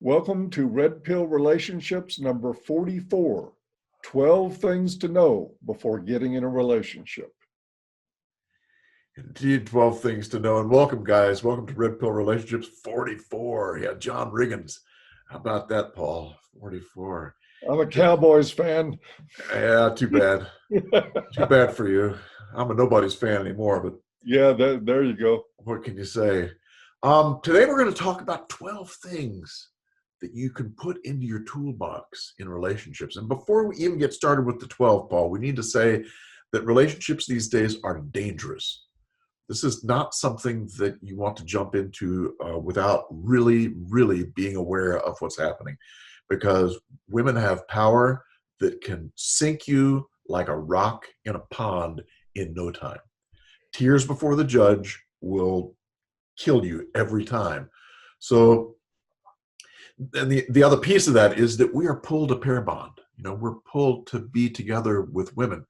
Welcome to Red Pill Relationships number 44, 12 things to know before getting in a relationship. Indeed, 12 things to know. And welcome, guys. Welcome to Red Pill Relationships 44. Yeah, John Riggins. How about that, Paul? 44. I'm a Cowboys fan. Yeah, too bad. Too bad for you. I'm a nobody's fan anymore, but yeah, there you go. What can you say? Today we're going to talk about 12 things that you can put into your toolbox in relationships. And before we even get started with the 12, Paul, we need to say that relationships these days are dangerous. This is not something that you want to jump into without really being aware of what's happening, because women have power that can sink you like a rock in a pond in no time. Tears before the judge will kill you every time. So, and the other piece of that is that we are pulled to pair bond. You know, we're pulled to be together with women.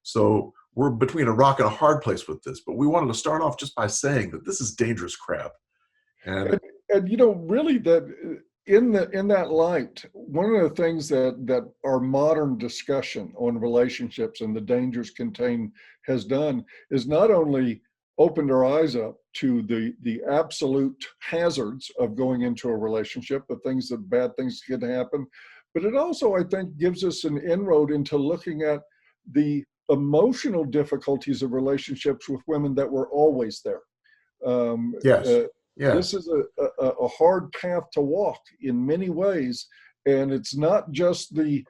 So we're between a rock and a hard place with this, but we wanted to start off just by saying that this is dangerous crap. And you know, really, that in that light, one of the things that our modern discussion on relationships and the dangers contained has done is not only opened our eyes up to the absolute hazards of going into a relationship, the bad things can happen, but it also, I think, gives us an inroad into looking at the emotional difficulties of relationships with women that were always there. Yes. This is a hard path to walk in many ways, and it's not just the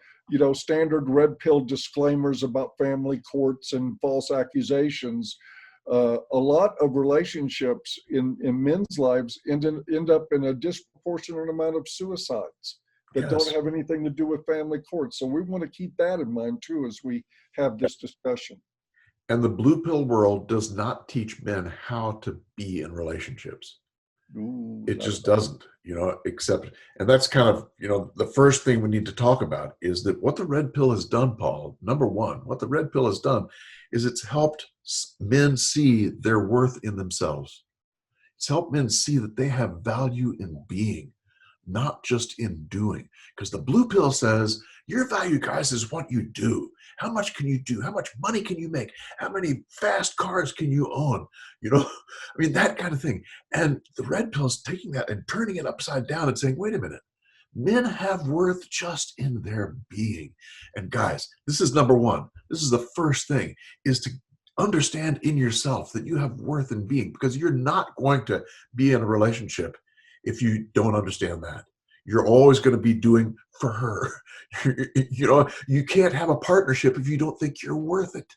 standard red pill disclaimers about family courts and false accusations. A lot of relationships in men's lives end up in a disproportionate amount of suicides that don't have anything to do with family courts. So we want to keep that in mind too as we have this discussion. And the blue pill world does not teach men how to be in relationships. It just doesn't, except, and that's kind of, the first thing we need to talk about is that what the red pill has done, Paul, number one, what the red pill has done is it's helped men see their worth in themselves. It's helped men see that they have value in being, not just in doing. Because the blue pill says your value, guys, is what you do. How much can you do? How much money can you make? How many fast cars can you own? That kind of thing. And the red pill is taking that and turning it upside down and saying, wait a minute, men have worth just in their being. And guys, this is number one. This is the first thing, is to understand in yourself that you have worth in being, because you're not going to be in a relationship if you don't understand that. You're always going to be doing for her. You can't have a partnership if you don't think you're worth it.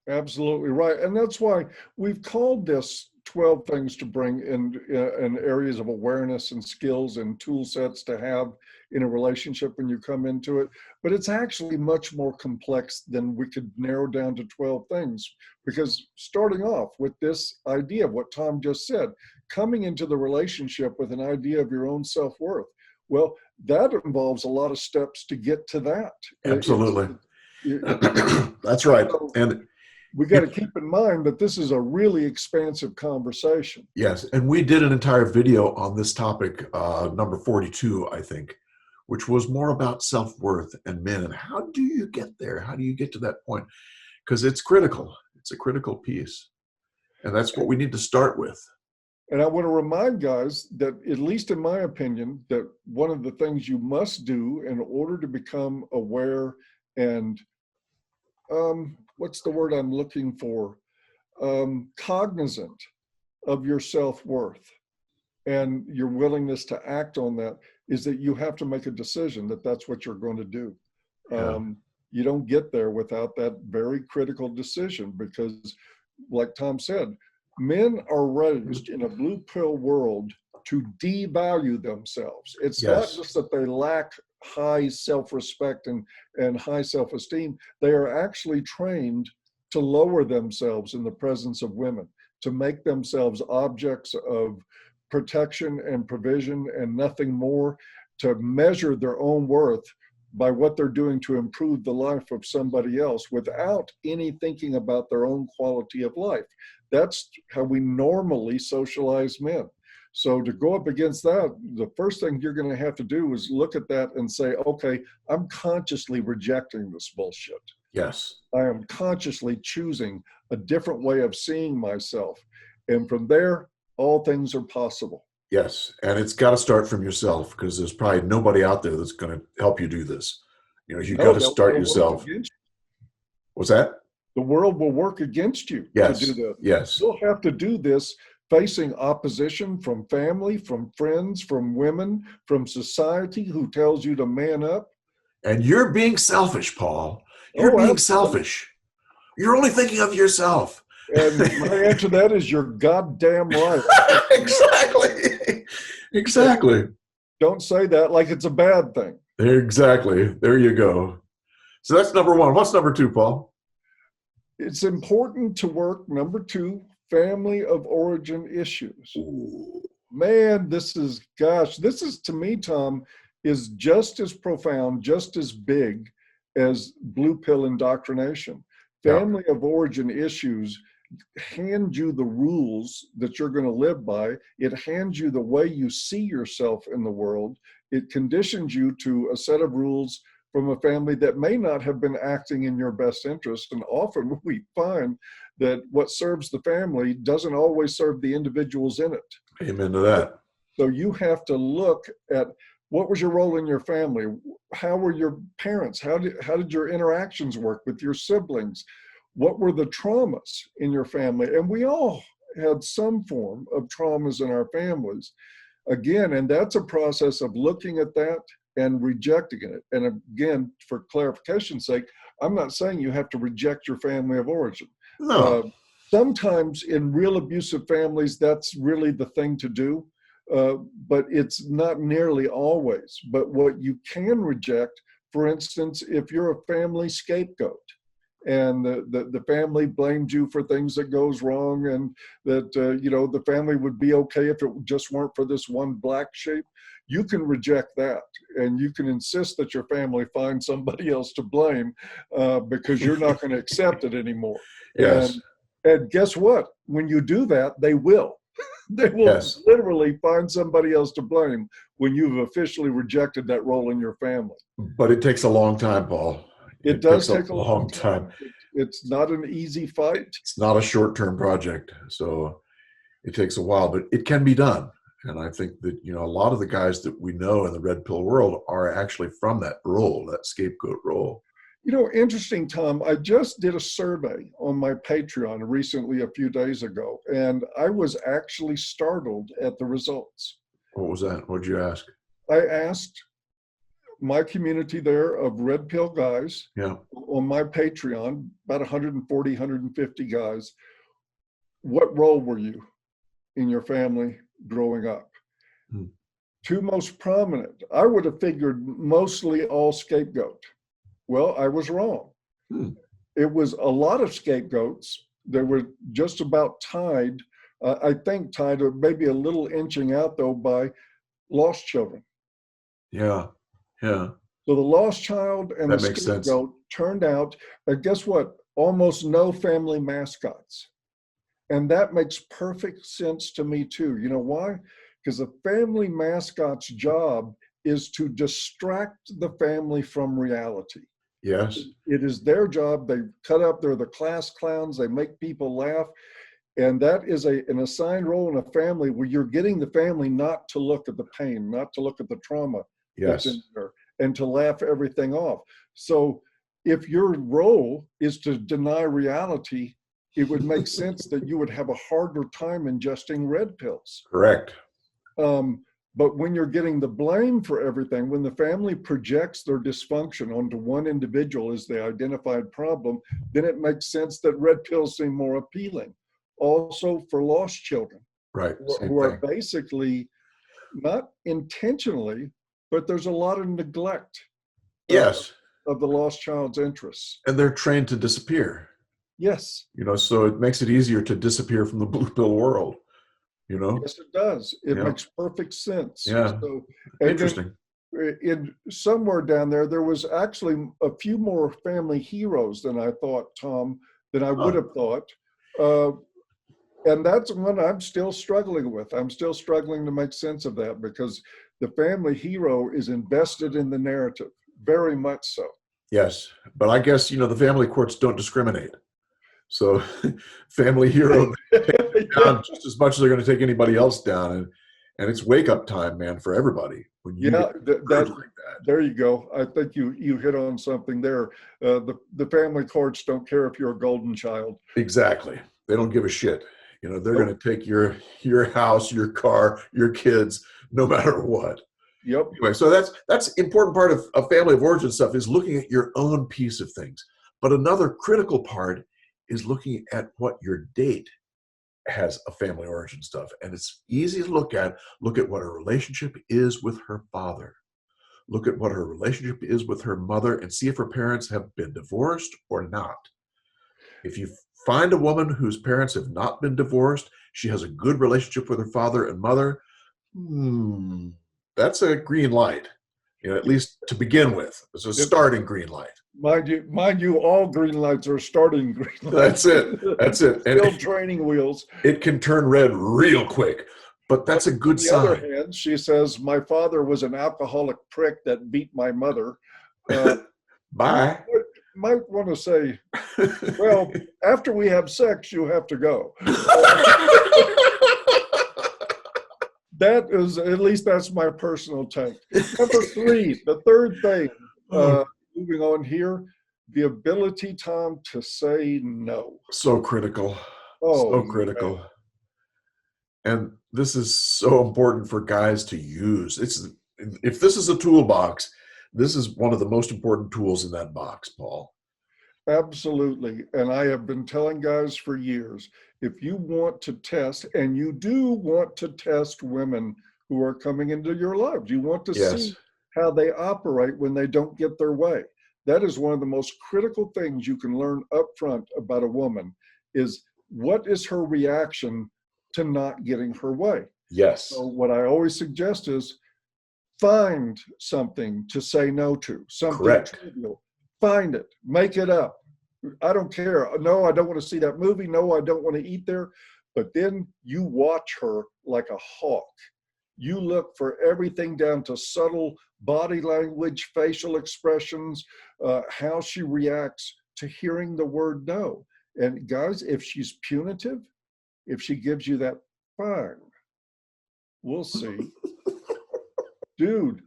Absolutely right. And that's why we've called this 12 things to bring in areas of awareness and skills and tool sets to have in a relationship when you come into it. But it's actually much more complex than we could narrow down to 12 things, because starting off with this idea of what Tom just said, coming into the relationship with an idea of your own self-worth, well, that involves a lot of steps to get to that. Absolutely. That's right. So, and we got to keep in mind that this is a really expansive conversation. Yes, and we did an entire video on this topic, number 42, I think, which was more about self-worth and men. And how do you get there? How do you get to that point? Because it's critical. It's a critical piece. And that's what we need to start with. And I want to remind guys that, at least in my opinion, that one of the things you must do in order to become aware and what's the word I'm looking for? Cognizant of your self-worth and your willingness to act on that, is that you have to make a decision that that's what you're going to do. You don't get there without that very critical decision, because like Tom said, men are raised in a blue pill world to devalue themselves. It's not just that they lack high self-respect and high self-esteem. They are actually trained to lower themselves in the presence of women, to make themselves objects of protection and provision and nothing more, to measure their own worth by what they're doing to improve the life of somebody else without any thinking about their own quality of life. That's how we normally socialize men. So to go up against that, the first thing you're going to have to do is look at that and say, okay, I'm consciously rejecting this bullshit. Yes. I am consciously choosing a different way of seeing myself. And from there, all things are possible. Yes. And it's got to start from yourself, because there's probably nobody out there that's going to help you do this. You know, you got to start yourself. What's that? The world will work against you Yes. to do this. Yes. You'll have to do this facing opposition from family, from friends, from women, from society who tells you to man up. And you're being selfish, Paul. You're being selfish. You're only thinking of yourself. And my answer to that is you're goddamn right. Exactly. Exactly. Don't say that like it's a bad thing. Exactly. There you go. So that's number one. What's number two, Paul? It's important to work, number two, family of origin issues. Ooh. Man, this is to me, Tom, is just as profound, just as big as blue pill indoctrination. Family of origin issues hand you the rules that you're going to live by. It hands you the way you see yourself in the world. It conditions you to a set of rules from a family that may not have been acting in your best interest. And often we find that what serves the family doesn't always serve the individuals in it. Amen to that. So you have to look at what was your role in your family? How were your parents? How did your interactions work with your siblings? What were the traumas in your family? And we all had some form of traumas in our families. Again, and that's a process of looking at that and rejecting it. And again, for clarification's sake, I'm not saying you have to reject your family of origin. No. Sometimes in real abusive families, that's really the thing to do, but it's not nearly always. But what you can reject, for instance, if you're a family scapegoat, and the family blamed you for things that goes wrong, and that the family would be okay if it just weren't for this one black sheep, you can reject that, and you can insist that your family find somebody else to blame because you're not going to accept it anymore. Yes. And guess what? When you do that, they will. They will literally find somebody else to blame when you've officially rejected that role in your family. But it takes a long time, Paul. It does take a long time. It's not an easy fight. It's not a short-term project, so it takes a while, but it can be done. And I think that, a lot of the guys that we know in the red pill world are actually from that role, that scapegoat role. Interesting, Tom, I just did a survey on my Patreon recently, a few days ago, and I was actually startled at the results. What was that? What did you ask? I asked my community there of red pill guys on my Patreon, about 140, 150 guys, what role were you in your family growing up? Two most prominent, I would have figured mostly all scapegoat. Well, I was wrong. It was a lot of scapegoats. They were just about tied, I think tied, or maybe a little inching out though, by lost children. Yeah. So the lost child and the scapegoat turned out, and guess what? Almost no family mascots. And that makes perfect sense to me too. You know why? Because the family mascot's job is to distract the family from reality. Yes. It is their job. They cut up, they're the class clowns, they make people laugh. And that is an assigned role in a family where you're getting the family not to look at the pain, not to look at the trauma that's in there, and to laugh everything off. So if your role is to deny reality, it would make sense that you would have a harder time ingesting red pills. Correct. But when you're getting the blame for everything, when the family projects their dysfunction onto one individual as the identified problem, then it makes sense that red pills seem more appealing. Also for lost children, right, who are basically not intentionally, but there's a lot of neglect of the lost child's interests. And they're trained to disappear. Yes. So it makes it easier to disappear from the blue pill world. Yes, it does. It makes perfect sense. Yeah. So, interesting. In somewhere down there was actually a few more family heroes than I thought, Tom, than I would have thought. And that's one I'm still struggling with. I'm still struggling to make sense of that because the family hero is invested in the narrative, very much so. Yes, but I guess, the family courts don't discriminate. So family hero Yeah. down just as much as they're going to take anybody else down. And it's wake up time, man, for everybody. When you Yeah, get that like that. there you go. I think you hit on something there. The family courts don't care if you're a golden child. Exactly. They don't give a shit. They're Nope. going to take your house, your car, your kids, no matter what. Yep. Anyway, so that's important part of family of origin stuff is looking at your own piece of things. But another critical part is looking at what your date has a family origin stuff. And it's easy to look at. Look at what her relationship is with her father. Look at what her relationship is with her mother and see if her parents have been divorced or not. If you find a woman whose parents have not been divorced, she has a good relationship with her father and mother, that's a green light, at least to begin with. It's a starting green light. Mind you, all green lights are starting green lights. That's it. Still training wheels. It can turn red real quick, but that's a good sign. On the other hand, she says, my father was an alcoholic prick that beat my mother. Bye. Might want to say, well, after we have sex, you have to go. That is, at least that's my personal take. Number 3, the third thing, moving on here, the ability, Tom, to say no. So critical. Oh, so critical. Man. And this is so important for guys to use. If this is a toolbox, this is one of the most important tools in that box, Paul. Absolutely. And I have been telling guys for years, if you want to test, and you do want to test women who are coming into your lives, you want to see how they operate when they don't get their way. That is one of the most critical things you can learn up front about a woman is what is her reaction to not getting her way. Yes. So what I always suggest is find something to say no to, something trivial. Find it, make it up. I don't care. No, I don't want to see that movie. No, I don't want to eat there. But then you watch her like a hawk. You look for everything down to subtle body language, facial expressions, how she reacts to hearing the word no. And guys, if she's punitive, if she gives you that, fine. We'll see. Dude,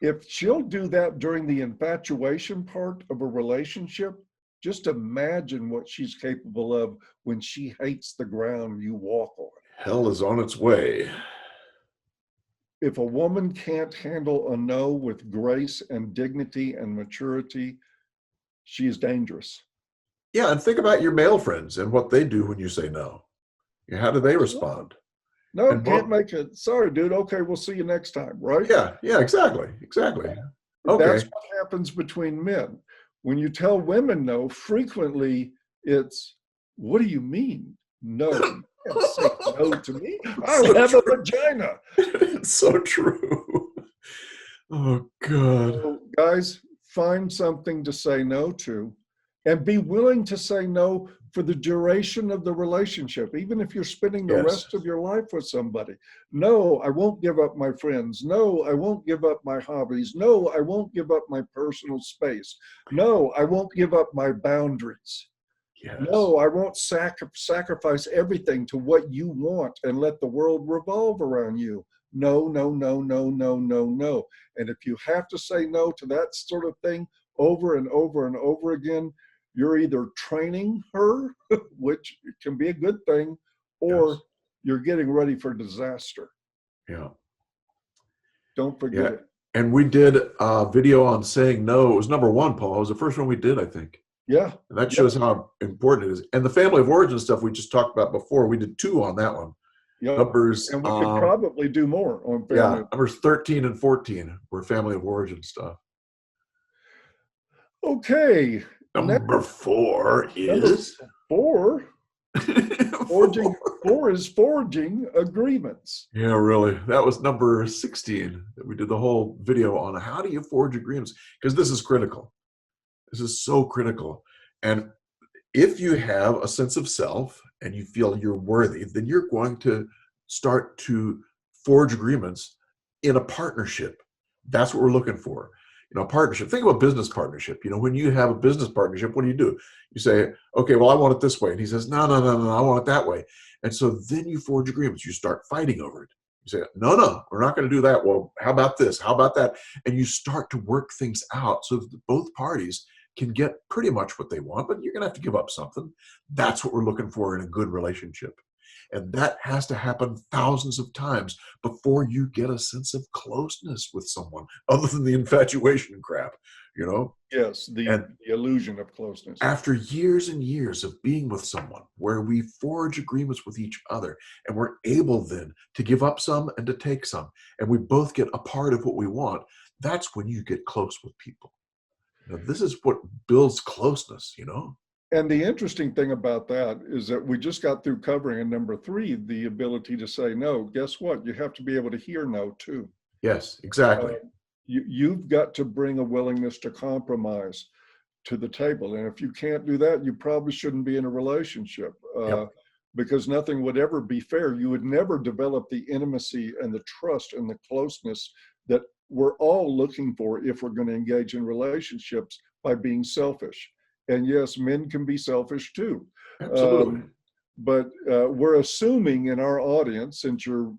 if she'll do that during the infatuation part of a relationship, just imagine what she's capable of when she hates the ground you walk on. Hell is on its way. If a woman can't handle a no with grace and dignity and maturity, she is dangerous. Yeah, and think about your male friends and what they do when you say no. How do they respond? No, and can't make it. Sorry, dude. Okay, we'll see you next time, right? Yeah, exactly. Okay. That's what happens between men. When you tell women no, frequently it's, what do you mean? No, you can't say no to me. I have a vagina. It's so true. Oh, God. So, guys, find something to say no to and be willing to say no for the duration of the relationship, even if you're spending the rest of your life with somebody. No, I won't give up my friends. No, I won't give up my hobbies. No, I won't give up my personal space. No, I won't give up my boundaries. Yes. No, I won't sacrifice everything to what you want and let the world revolve around you. No, no, no, no, no, no, no. And if you have to say no to that sort of thing over and over and over again, you're either training her, which can be a good thing, or you're getting ready for disaster. Yeah. Don't forget it. And we did a video on saying no. It was number 1, Paul. It was the first one we did, I think. Yeah. And that shows how important it is. And the family of origin stuff we just talked about before, we did 2 on that one. Yep. Numbers. And we could probably do more on family. Yeah, numbers 13 and 14 were family of origin stuff. Okay. Number 4 is? Number 4. Four is forging agreements. Yeah, really. That was number 16 that we did the whole video on how do you forge agreements? Because this is critical. This is so critical. And if you have a sense of self and you feel you're worthy, then you're going to start to forge agreements in a partnership. That's what we're looking for. Partnership. Think about business partnership. When you have a business partnership, what do? You say, okay, well, I want it this way. And he says, no, no, no, no, I want it that way. And so then you forge agreements. You start fighting over it. You say, no, no, we're not going to do that. Well, how about this? How about that? And you start to work things out so that both parties can get pretty much what they want, but you're going to have to give up something. That's what we're looking for in a good relationship. And that has to happen thousands of times before you get a sense of closeness with someone, other than the infatuation crap, Yes, the And illusion of closeness. after years and years of being with someone where we forge agreements with each other and we're able then to give up some and to take some, and we both get a part of what we want, that's when you get close with people. This is what builds closeness, And the interesting thing about that is that we just got through covering in number 3, the ability to say no. Guess what? You have to be able to hear no too. Yes, exactly. You've got to bring a willingness to compromise to the table. And if you can't do that, you probably shouldn't be in a relationship, Yep. because nothing would ever be fair. You would never develop the intimacy and the trust and the closeness that we're all looking for if we're going to engage in relationships by being selfish. And yes, men can be selfish too. Absolutely. But we're assuming in our audience, since you're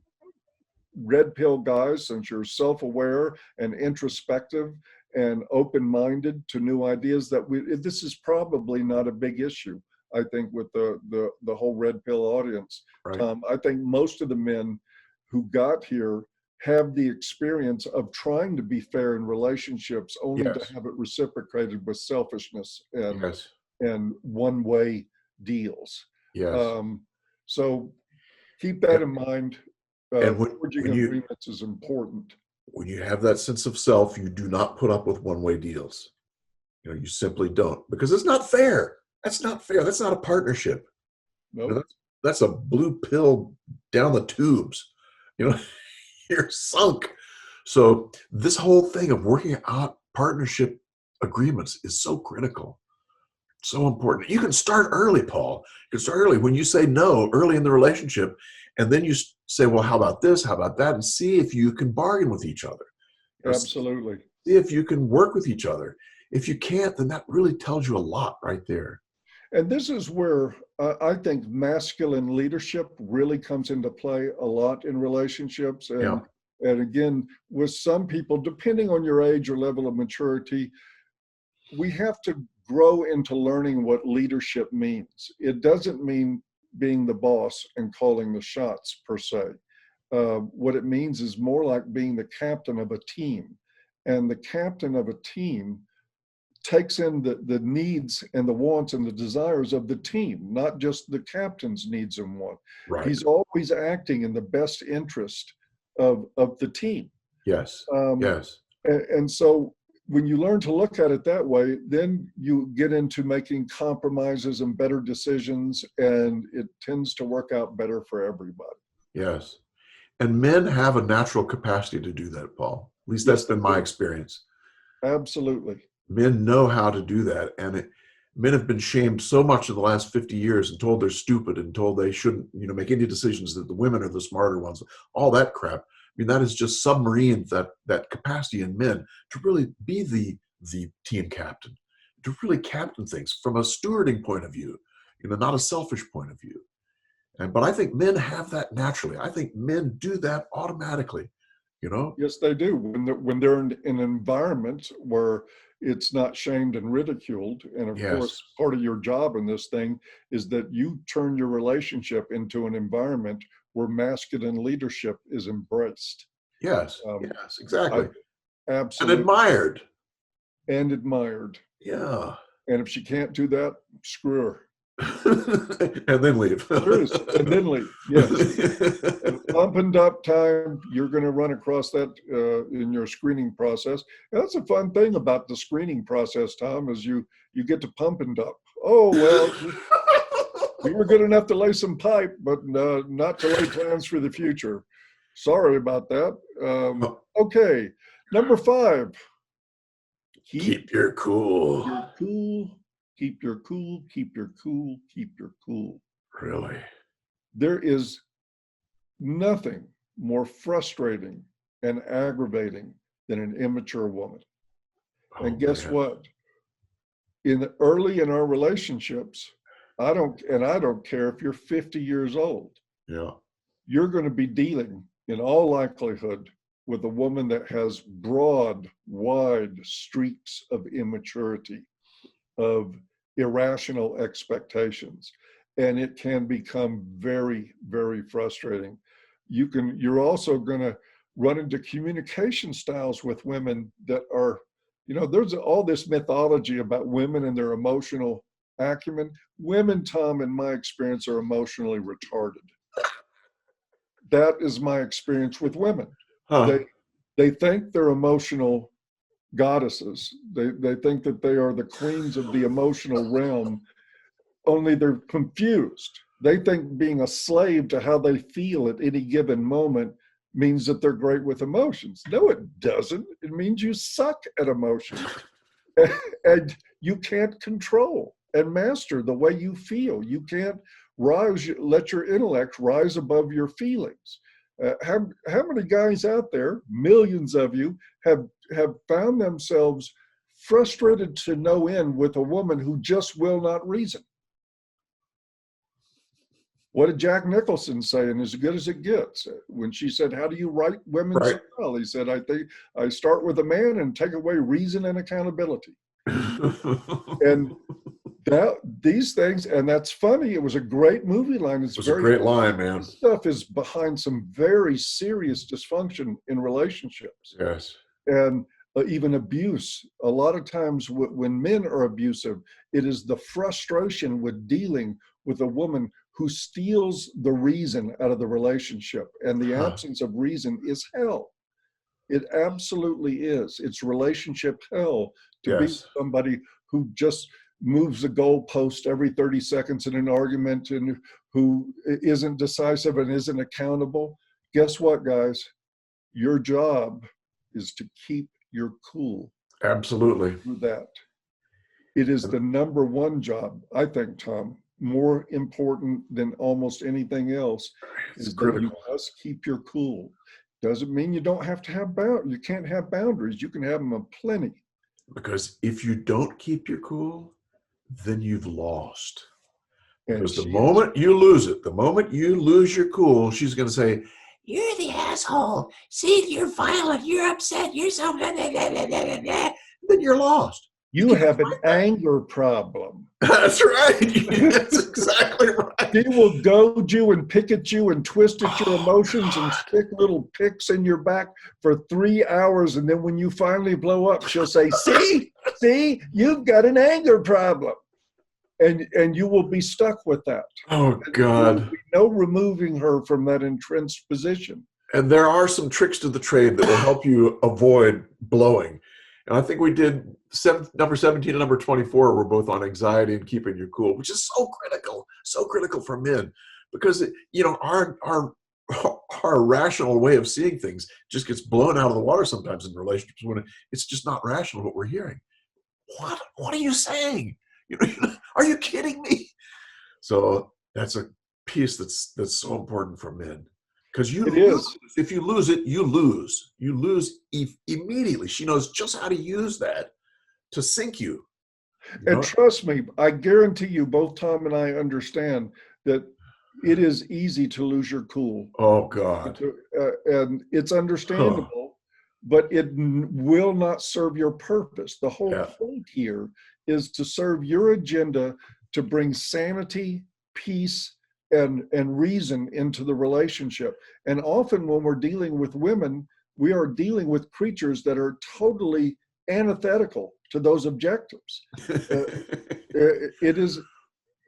red pill guys, since you're self-aware and introspective and open-minded to new ideas, that this is probably not a big issue, I think, with the whole red pill audience. Right. I think most of the men who got here have the experience of trying to be fair in relationships, only Yes. to have it reciprocated with selfishness and Yes. one-way deals. Yes. So keep that in mind. And Forging agreements is important. when you have that sense of self, you do not put up with one-way deals. You simply don't, because it's not fair. That's not fair. That's not a partnership. Nope. That's a blue pill down the tubes. You're sunk. So this whole thing of working out partnership agreements is so critical, so important. You can start early, Paul. You can start early when you say no early in the relationship, and then you say, well, how about this? How about that? And see if you can bargain with each other. Absolutely. See if you can work with each other. If you can't, then that really tells you a lot right there. And this is where I think masculine leadership really comes into play a lot in relationships. And again, with some people, depending on your age or level of maturity, we have to grow into learning what leadership means. It doesn't mean being the boss and calling the shots per se. What it means is more like being the captain of a team. And the captain of a team takes in the needs and the wants and the desires of the team, not just the captain's needs and wants. Right. He's always acting in the best interest of the team. Yes. Yes. And so when you learn to look at it that way, then you get into making compromises and better decisions, and it tends to work out better for everybody. Yes. And men have a natural capacity to do that, Paul. At least that's been my experience. Absolutely. Men know how to do that. And men have been shamed so much in the last 50 years and told they're stupid and told they shouldn't, make any decisions, that the women are the smarter ones, all that crap. I mean, that is just submarines that capacity in men to really be the team captain, to really captain things from a stewarding point of view, not a selfish point of view. But I think men have that naturally. I think men do that automatically, Yes, they do. When they're in an environment where it's not shamed and ridiculed. And of course, part of your job in this thing is that you turn your relationship into an environment where masculine leadership is embraced. Yes, yes, exactly. Absolutely. And admired. And admired. Yeah. And if she can't do that, screw her. And then leave. And then leave. Yes. And pump and dump time, you're going to run across that in your screening process. And that's a fun thing about the screening process, Tom, is you get to pump and dump. Oh, well, you were good enough to lay some pipe, but not to lay plans for the future. Sorry about that. Okay. Number 5. Keep your cool. Your cool keep your cool, keep your cool, keep your cool. Really? There is nothing more frustrating and aggravating than an immature woman. Oh, And guess man. what? Early in our relationships, I don't care if you're 50 years old, Yeah. you're going to be dealing in all likelihood with a woman that has broad, wide streaks of immaturity, of irrational expectations. And it can become very, very frustrating. You're also going to run into communication styles with women that are, there's all this mythology about women and their emotional acumen. Women, Tom, in my experience, are emotionally retarded. That is my experience with women. Huh. They think they're emotional goddesses. They think that they are the queens of the emotional realm, only they're confused. They think being a slave to how they feel at any given moment means that they're great with emotions. No, it doesn't. It means you suck at emotions. And you can't control and master the way you feel. You can't let your intellect rise above your feelings. How many guys out there, millions of you, have found themselves frustrated to no end with a woman who just will not reason? What did Jack Nicholson say in As Good as It Gets? When she said, "How do you write women so Right. well?" He said, "I think I start with a man and take away reason and accountability." And these things, and that's funny. It was a great movie line. It's It was a very great line, man. This stuff is behind some very serious dysfunction in relationships, Yes. and even abuse. A lot of times when men are abusive, it is the frustration with dealing with a woman who steals the reason out of the relationship, and the Huh. absence of reason is hell. It absolutely is. It's relationship hell to be with Yes. somebody who just moves the goalpost every 30 seconds in an argument and who isn't decisive and isn't accountable. Guess what, guys? Your job is to keep your cool Absolutely. through that. It is the number one job, I think, Tom, more important than almost anything else, It's is that you critical. must keep your cool. Doesn't mean you don't have to have you can't have boundaries. You can have them aplenty. Because if you don't keep your cool, then you've lost. And Because the she is, moment you lose it, the moment you lose your cool, she's going to say, "You're the asshole. See, you're violent. You're upset. You're so blah, blah, blah, blah, blah, blah." Then you're lost. you can't have an fight that. anger problem. That's right. That's exactly right. She will goad you and pick at you and twist at your emotions and stick little picks in your back for 3 hours. And then when you finally blow up, she'll say, see, you've got an anger problem. And you will be stuck with that. Oh, And there will God. be no removing her from that entrenched position. And there are some tricks to the trade that will help you avoid blowing. And I think we did number 17 and number 24 were both on anxiety and keeping you cool, which is so critical for men, because our rational way of seeing things just gets blown out of the water sometimes in relationships when it's just not rational what we're hearing. What are you saying? Are you kidding me? So that's a piece that's so important for men. Because It is. if you lose it, you lose. You lose immediately. She knows just how to use that to sink you. And trust me, I guarantee you, both Tom and I understand that it is easy to lose your cool. Oh, God. And it's understandable, but it will not serve your purpose. The whole point here is to serve your agenda to bring sanity, peace, and reason into the relationship. And often when we're dealing with women, we are dealing with creatures that are totally antithetical to those objectives. It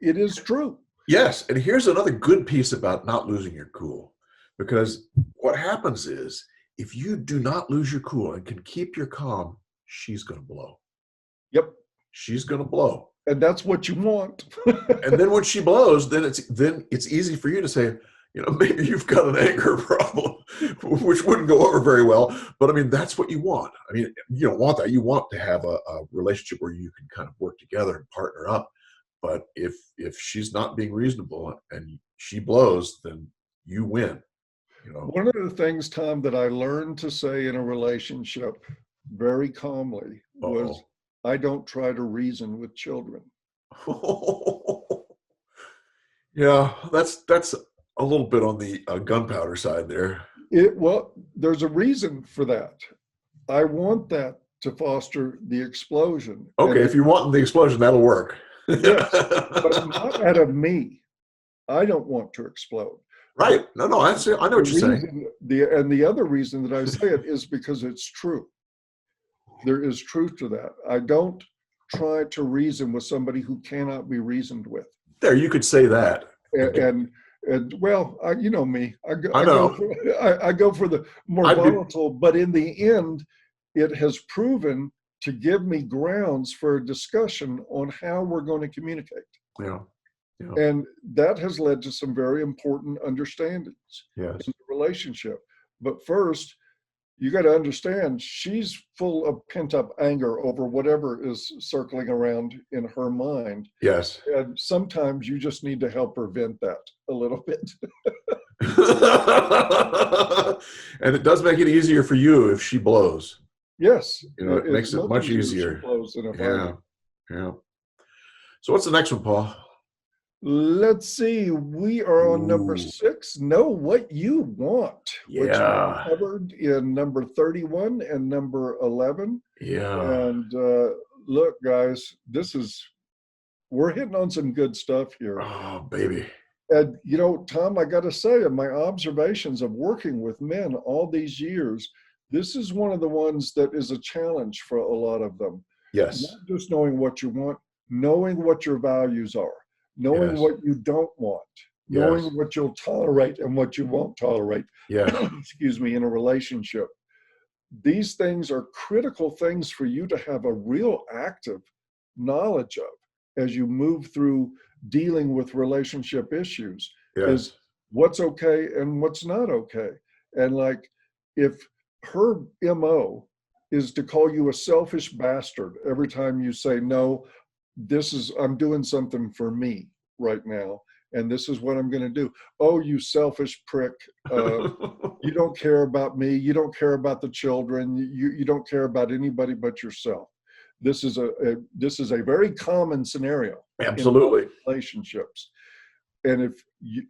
is true. Yes, and here's another good piece about not losing your cool, because what happens is if you do not lose your cool and can keep your calm, she's going to blow. Yep. She's going to blow. And that's what you want. And then when she blows, then it's easy for you to say, maybe you've got an anger problem, which wouldn't go over very well. But I mean, that's what you want. I mean, you don't want that. You want to have a relationship where you can kind of work together and partner up. But if she's not being reasonable and she blows, then you win. One of the things, Tom, that I learned to say in a relationship very calmly was, I don't try to reason with children. Yeah, that's a little bit on the gunpowder side there. Well, there's a reason for that. I want that to foster the explosion. Okay, if you want the explosion, that'll work. Yes, but not out of me. I don't want to explode. Right. No, I know what you're saying. The other reason that I say it is because it's true. There is truth to that. I don't try to reason with somebody who cannot be reasoned with. There, you could say that. And well, you know me. I go for the more volatile, but in the end, it has proven to give me grounds for a discussion on how we're going to communicate. Yeah. And that has led to some very important understandings in the relationship. But first, you got to understand, she's full of pent-up anger over whatever is circling around in her mind. Yes. And sometimes you just need to help her vent that a little bit. And it does make it easier for you if she blows. Yes. It makes it much easier. Yeah. So what's the next one, Paul? Let's see. We are on number 6. Know what you want, which we covered in number 31 and number 11. Yeah. And look, guys, we're hitting on some good stuff here. Oh, baby. And, Tom, I got to say, in my observations of working with men all these years, this is one of the ones that is a challenge for a lot of them. Yes. Not just knowing what you want, knowing what your values are. Knowing what you don't want, knowing what you'll tolerate and what you won't tolerate, excuse me, in a relationship. These things are critical things for you to have a real active knowledge of as you move through dealing with relationship issues, is what's okay and what's not okay. And like, if her MO is to call you a selfish bastard every time you say, no, I'm doing something for me right now, and this is what I'm going to do. Oh, you selfish prick. You don't care about me. You don't care about the children. You don't care about anybody but yourself. This is a very common scenario. Absolutely. In relationships. And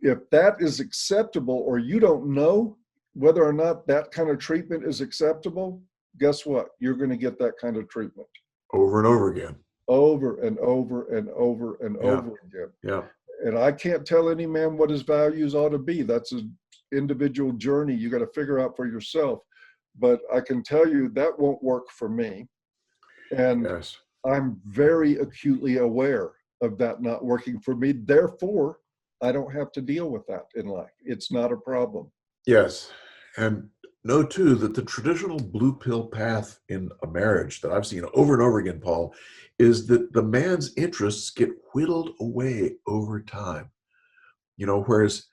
if that is acceptable, or you don't know whether or not that kind of treatment is acceptable, guess what? You're going to get that kind of treatment. Over and over again. Over and over and over and over again. Yeah. And I can't tell any man what his values ought to be. That's an individual journey you got to figure out for yourself. But I can tell you that won't work for me. And I'm very acutely aware of that not working for me. Therefore, I don't have to deal with that in life. It's not a problem. Yes. And know too that the traditional blue pill path in a marriage that I've seen over and over again, Paul, is that the man's interests get whittled away over time. Whereas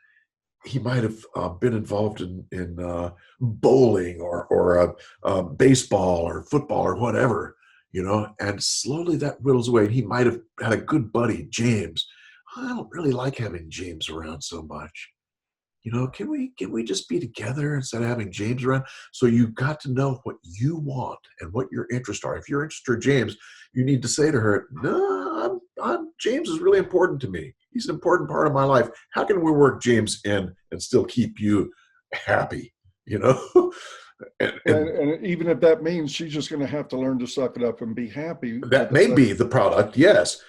he might have been involved in bowling or baseball or football or whatever, and slowly that whittles away. And he might have had a good buddy, James. I don't really like having James around so much. Can we just be together instead of having James around? So you got to know what you want and what your interests are. If you're interested in James, you need to say to her, no, James is really important to me. He's an important part of my life. How can we work James in and still keep you happy? And even if that means she's just going to have to learn to suck it up and be happy. That may be the product, yes.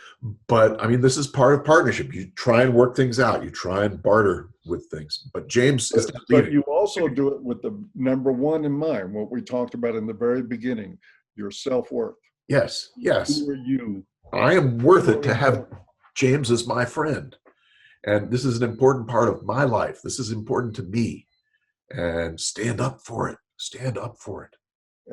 But I mean, this is part of partnership. You try and work things out. You try and barter with things. But James is not leaving. But you also do it with the number one in mind, what we talked about in the very beginning, your self-worth. Yes. Who are you? I am worth it to have James as my friend. And this is an important part of my life. This is important to me. And stand up for it. Stand up for it.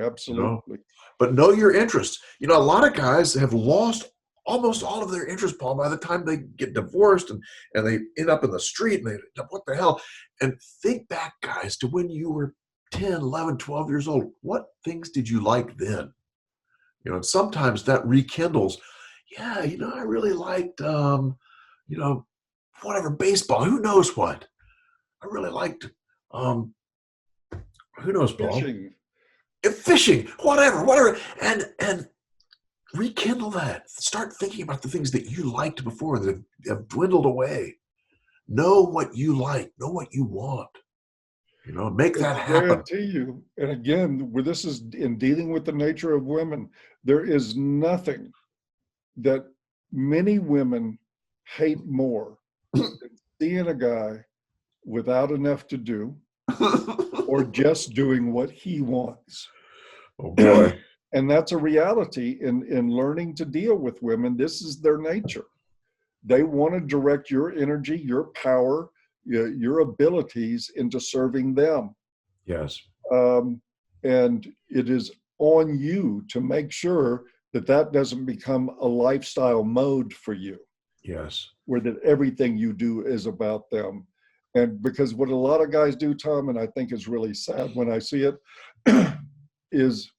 Absolutely. But know your interests. A lot of guys have lost almost all of their interest, Paul, by the time they get divorced and they end up in the street and they, what the hell? And think back, guys, to when you were 10, 11, 12 years old. What things did you like then? You know, and sometimes that rekindles, yeah, you know, I really liked, you know, whatever, baseball, who knows what. I really liked, who knows, Paul? Fishing, whatever. And rekindle that. Start thinking about the things that you liked before that have dwindled away. Know what you like. Know what you want. You know, make that happen. I guarantee you, and again, where this is in dealing with the nature of women, there is nothing that many women hate more than seeing a guy without enough to do or just doing what he wants. Oh boy. And that's a reality in learning to deal with women. This is their nature. They want to direct your energy, your power, your abilities into serving them. Yes. And it is on you to make sure that that doesn't become a lifestyle mode for you. Yes. Where that everything you do is about them. And because what a lot of guys do, Tom, and I think is really sad when I see it, is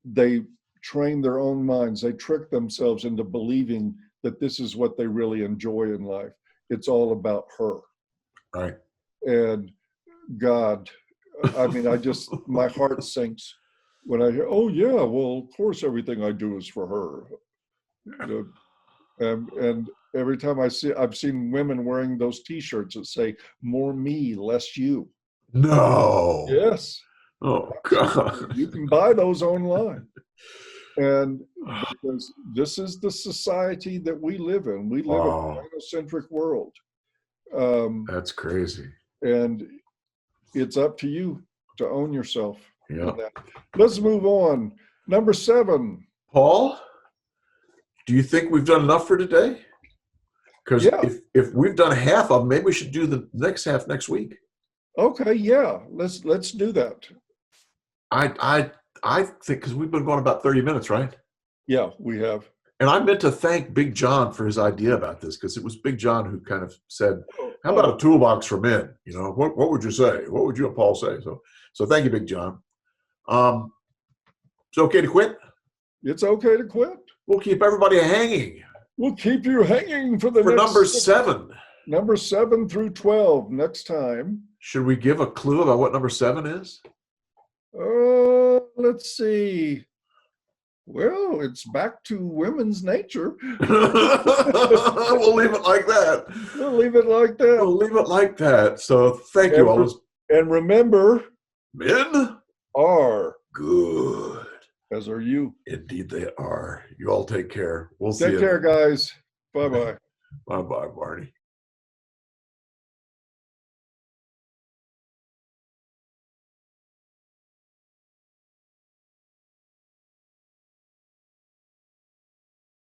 they train their own minds. They trick themselves into believing that this is what they really enjoy in life. It's all about her. Right. And God, I mean, my heart sinks when I hear, oh yeah, well, of course, everything I do is for her. And every time I've seen women wearing those T-shirts that say, more me, less you. No. Yes. Oh, God. You can buy those online. And because this is the society that we live in. We live in a monocentric world. That's crazy. And it's up to you to own yourself. Yeah. Let's move on. Number 7. Paul, do you think we've done enough for today? Because if we've done half of them, maybe we should do the next half next week. Okay, yeah. Let's do that. I think because we've been going about 30 minutes, right? Yeah, we have. And I meant to thank Big John for his idea about this, because it was Big John who kind of said, how about a toolbox for men? You know, what would you say? What would you and Paul say? So thank you, Big John. It's okay to quit? It's okay to quit. We'll keep everybody hanging. We'll keep you hanging for next number 7. Number 7 through 12 next time. Should we give a clue about what number 7 is? Let's see. Well, it's back to women's nature. We'll leave it like that. We'll leave it like that. We'll leave it like that. So thank you all. And remember, men are good. As are you. Indeed they are. You all take care. We'll see you. Take care, guys. Bye-bye. Bye-bye, Barney.